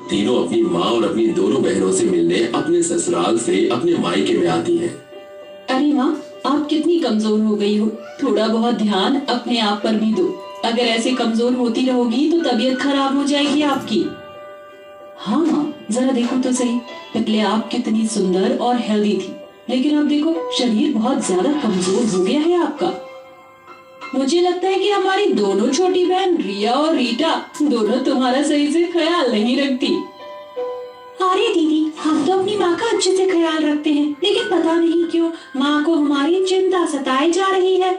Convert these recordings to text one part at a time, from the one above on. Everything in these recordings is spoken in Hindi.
तीनों अपनी माँ और अपनी दोनों बहनों से मिलने अपने ससुराल से अपने मायके में आती हैं। अरे माँ, आप कितनी कमजोर हो गई हो, थोड़ा बहुत ध्यान अपने आप पर भी दो। अगर ऐसे कमजोर होती रहोगी तो तबीयत खराब हो जाएगी आपकी। हाँ माँ, जरा देखो तो सही, पहले आप कितनी सुंदर और हेल्दी थी, लेकिन अब देखो शरीर बहुत ज्यादा कमजोर हो गया है आपका। मुझे लगता है कि हमारी दोनों छोटी बहन रिया और रीटा दोनों तुम्हारा सही से ख्याल नहीं रखती। अरे दीदी, हम तो अपनी माँ का अच्छे से ख्याल रखते हैं, लेकिन पता नहीं क्यों माँ को हमारी चिंता सताई जा रही है।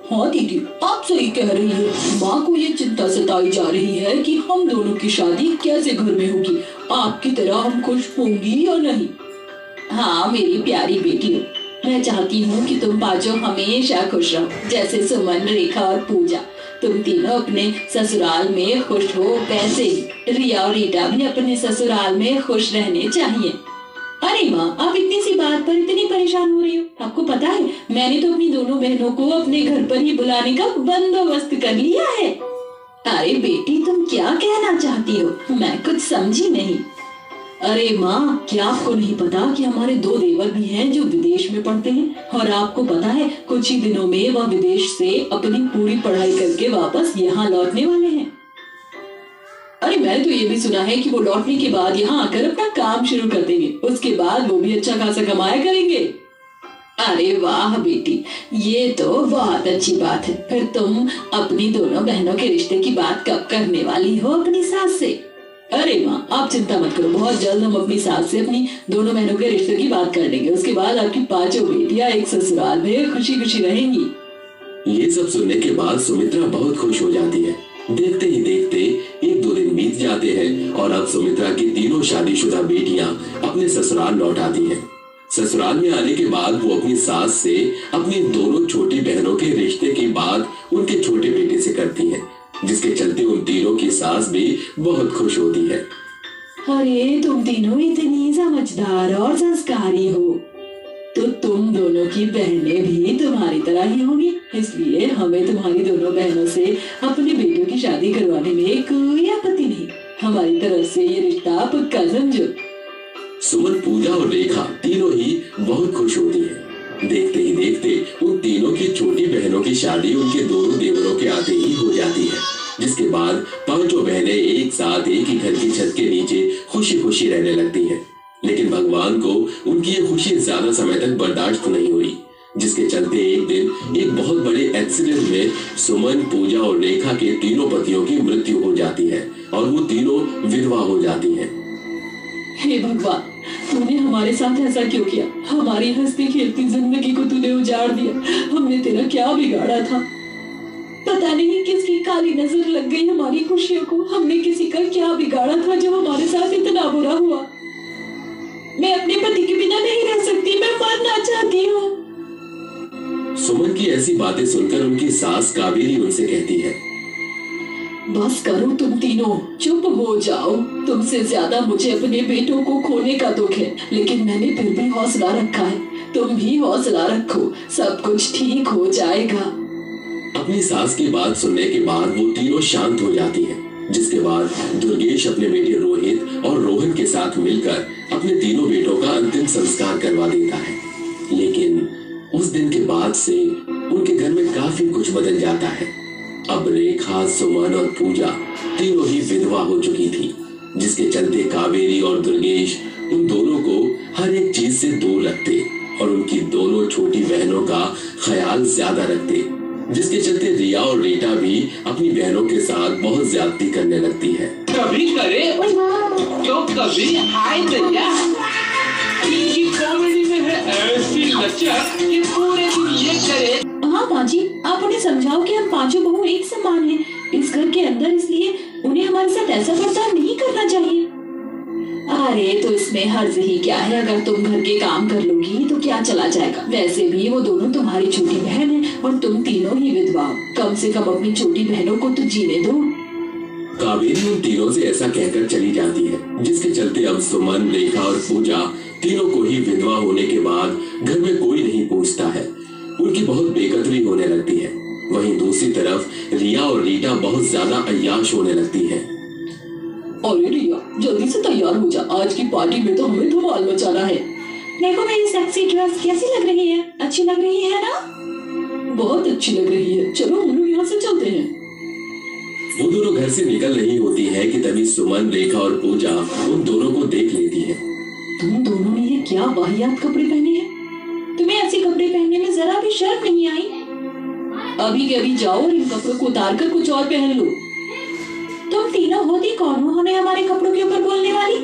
हाँ दीदी, आप सही कह रही है, माँ को ये चिंता सताई जा रही है कि हम दोनों की शादी कैसे घर में होगी, आपकी तरह हम खुश होंगी या नहीं। हाँ मेरी प्यारी बेटी, मैं चाहती हूँ कि तुम पांचों हमेशा खुश रहो, जैसे सुमन, रेखा और पूजा। तुम तीनों अपने ससुराल में खुश हो, वैसे ही रिया और रीटा भी अपने ससुराल में खुश रहने चाहिए। अरे माँ, आप इतनी सी बात पर इतनी परेशान हो रही हो? आपको पता है मैंने तो अपनी दोनों बहनों को अपने घर पर ही बुलाने का बंदोबस्त कर लिया है। अरे बेटी, तुम क्या कहना चाहती हो? मैं कुछ समझी नहीं। अरे माँ, क्या आपको नहीं पता कि हमारे दो देवर भी हैं जो विदेश में पढ़ते हैं, और आपको पता है कुछ ही दिनों में वह विदेश से अपनी पूरी पढ़ाई करके वापस यहाँ लौटने वाले हैं। अरे मैंने तो ये भी सुना है कि वो लौटने के बाद यहाँ आकर अपना काम शुरू कर देंगे, उसके बाद वो भी अच्छा खासा कमाया करेंगे। अरे वाह बेटी, ये तो बहुत अच्छी बात है। फिर तुम अपनी दोनों बहनों के रिश्ते की बात कब करने वाली हो अपनी सास से? अरे माँ, आप चिंता मत करो, बहुत जल्द हम अपनी सास से अपनी दोनों बहनों के रिश्ते की बात कर लेंगे। उसके बाद आपकी पांचों बेटियां एक ससुराल में खुशी खुशी रहेंगी। ये सब सुनने के बाद सुमित्रा बहुत खुश हो जाती है। देखते ही देखते 1-2 दिन बीत जाते हैं और अब सुमित्रा की तीनों शादीशुदा बेटियां अपने ससुराल लौट आती हैं। ससुराल में आने के बाद वो अपनी सास से अपनी दोनों छोटी बहनों के रिश्ते की बात उनके छोटे बेटे से करती हैं, जिसके चलते उन तीनों की सास भी बहुत खुश होती है। अरे तुम तीनों इतनी समझदार और संस्कारी हो, तो तुम दोनों की बहनें भी तुम्हारी तरह ही होंगी, इसलिए हमें तुम्हारी दोनों बहनों से अपने बेटों की शादी करवाने में कोई आपत्ति नहीं। हमारी तरफ से ये रिश्ता पक्का समझो। सुमन, पूजा और रेखा तीनों ही बहुत खुश होती है। देखते ही देखते उन तीनों की छोटी बहनों की शादी उनके दोनों देवरों के आते ही हो जाती है, जिसके बाद पांचों बहनें एक साथ एक ही घर की छत के नीचे खुशी खुशी रहने लगती हैं। लेकिन भगवान को उनकी ये खुशी ज्यादा समय तक बर्दाश्त नहीं हुई, जिसके चलते एक दिन एक बहुत बड़े एक्सीडेंट में सुमन, पूजा और रेखा के तीनों पतियों की मृत्यु हो जाती है और वो तीनों विधवा हो जाती हैं। हे भगवान, तूने हमारे साथ ऐसा क्यों किया? हमारी हंसती खेलती जिंदगी को तूने उजाड़ दिया। हमने तेरा क्या बिगाड़ा था? पता नहीं किसकी काली नजर लग गई हमारी खुशियों को। हमने किसी का क्या बिगाड़ा था जो हमारे साथ इतना बुरा हुआ? मैं अपने पति के बिना नहीं रह सकती, मैं मरना चाहती हूँ। सुमन की ऐसी बातें सुनकर उनकी सास कावेरी उनसे कहती है, बस करो तुम तीनों, चुप हो जाओ। तुमसे ज्यादा मुझे अपने बेटों को खोने का दुख है, लेकिन मैंने फिर भी हौसला रखा है। तुम भी हौसला रखो, सब कुछ ठीक हो जाएगा। अपनी सास की बात सुनने के बाद वो तीनों शांत हो जाती है, जिसके बाद दुर्गेश अपने बेटे रोहित और रोहन के साथ मिलकर अपने तीनों बेटों का अंतिम संस्कार करवा देता है। लेकिन उस दिन के बाद से उनके घर में काफी कुछ बदल जाता है। अब रेखा, सुमन और पूजा तीनों ही विधवा हो चुकी थी, जिसके चलते कावेरी और दुर्गेश उन दोनों को हर एक चीज से दूर रखते और उनकी दोनों छोटी बहनों का ख्याल ज्यादा रखते, जिसके चलते रिया और रीटा भी अपनी बहनों के साथ बहुत ज्यादती करने लगती है। कभी करे तो कभी हाय दया, इनकी कॉमेडी में है ऐसी लचक कि पूरे दिन ये करे। हाँ माँ जी, आप उन्हें समझाओ कि हम पांचों बहू एक समान हैं इस घर के अंदर, इसलिए उन्हें हमारे साथ ऐसा बर्ताव नहीं करना चाहिए। अरे तो इसमें हर्ज ही क्या है? अगर तुम घर के काम कर लोगी तो क्या चला जाएगा? वैसे भी वो दोनों तुम्हारी छोटी बहन है और तुम तीनों ही विधवा, कम से कम अपनी छोटी बहनों को तो जीने दो। कावेरी उन तीनों से ऐसा कहकर चली जाती है, जिसके चलते अब सुमन, रेखा और पूजा तीनों को ही विधवा होने के बाद घर में कोई नहीं पूछता है। उनकी बहुत बेकदरी होने लगती है। वहीं दूसरी तरफ रिया और रीटा बहुत ज्यादा अय्याश होने लगती है। अरे रिया, जल्दी से तैयार हो जा, आज की पार्टी में तो हमें धमाल मचाना है। देखो मेरी सेक्सी ड्रेस कैसी लग रही है, अच्छी लग रही है ना? बहुत अच्छी लग रही है, चलो हम लोग यहाँ से चलते हैं। वो दोनों घर से निकल रही होती है कि तभी सुमन, रेखा और पूजा उन दोनों को देख लेती है। तुम दोनों ने ये क्या वाहियात कपड़े पहने हैं? तुम्हें ऐसे कपड़े पहनने में जरा भी शर्म नहीं आई? अभी के अभी जाओ और इन कपड़ों को उतार कर कुछ और पहन लो। तुम तीनों होती कौन हो हमें हमारे कपड़ों के ऊपर बोलने वाली?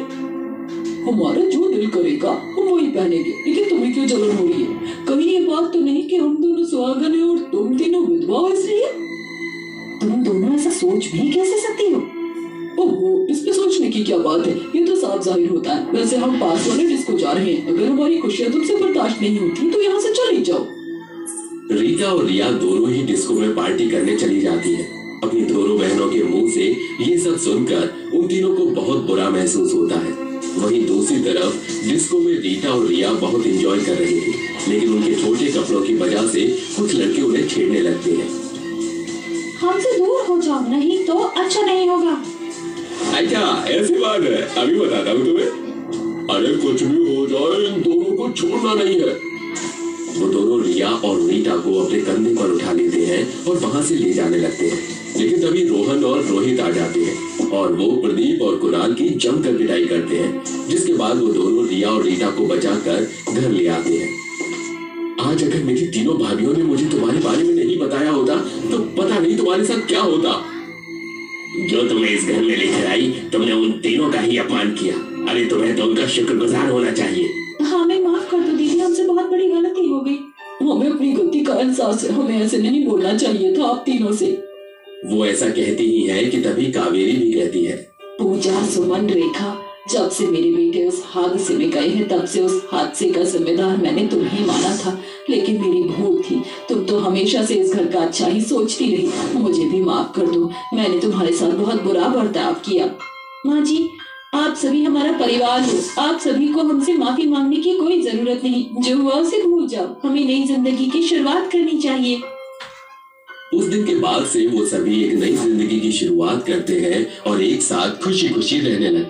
हमारा जो दिल करेगा हम वही पहनेंगे, लेकिन तुम्हें क्यों जलन हो रही है? कहीं ये बात तो नहीं कि हम दोनों सुहागन हैं और तुम तीनों विधवा हो इसलिए? तुम दोनों ऐसा सोच भी कैसे सकती हो? ओहो, इसमें सोचने की क्या बात है, ये तो साफ जाहिर होता है। वैसे हम पास वाले डिस्को जा रहे हैं, अगर हमारी खुशियां तुमसे बर्दाश्त नहीं होती तो यहाँ से चली जाओ। रीता और रिया दोनों ही डिस्को में पार्टी करने चली जाती है। अपनी दोनों बहनों के मुंह से ये सब सुनकर उन तीनों को बहुत बुरा महसूस होता है। वहीं दूसरी तरफ डिस्को में रीता और रिया बहुत एंजॉय कर रहे थे, लेकिन उनके छोटे कपड़ों की वजह से कुछ लड़के उन्हें छेड़ने लगते हैं। हमसे दूर हो जाओ, नहीं तो अच्छा नहीं होगा। अच्छा ऐसी बात है, अभी बताता हूँ तुम्हें। अरे कुछ भी हो जाए, इन दोनों को छोड़ना नहीं है। वो दोनों रिया और रीता को अपने कंधे पर उठा लेते हैं और वहां से ले जाने लगते हैं, लेकिन तभी रोहन और रोहित आ जाते हैं और वो प्रदीप और कुणाल की जमकर पिटाई करते हैं, जिसके बाद वो दोनों रिया और रीता को बचाकर घर ले आते हैं। आज अगर मेरी तीनों भाभियों ने मुझे तुम्हारे बारे में नहीं बताया होता तो पता नहीं तुम्हारे साथ क्या होता। जो तुम्हें इस घर में लेकर आई, तुमने उन तीनों का ही अपमान किया। अरे तुम्हें तो उनका शुक्रगुजार होना चाहिए। हमें माफ कर दो दीदी, हमसे बहुत बड़ी गलती हो गई। हमें अपनी गलती का एहसास है, हमें ऐसे नहीं बोलना चाहिए था आप तीनों से। वो ऐसा कहती ही है कि तभी कावेरी भी कहती है, पूजा, सुमन, रेखा, जब से मेरे बेटे उस हादसे में गए हैं तब से उस हादसे का जिम्मेदार मैंने तुम्हें माना था, लेकिन मेरी भूल थी। तुम तो हमेशा से इस घर का अच्छा ही सोचती रही। मुझे भी माफ कर दो, मैंने तुम्हारे साथ बहुत बुरा बर्ताव किया। माँ जी, आप सभी हमारा परिवार हो, आप सभी को हमसे माफी मांगने की कोई जरूरत नहीं। जो हुआ उसे भूल जाओ, हमें नई जिंदगी की शुरुआत करनी चाहिए। उस दिन के बाद से वो सभी एक नई जिंदगी की शुरुआत करते हैं और एक साथ खुशी खुशी रहने लगते हैं।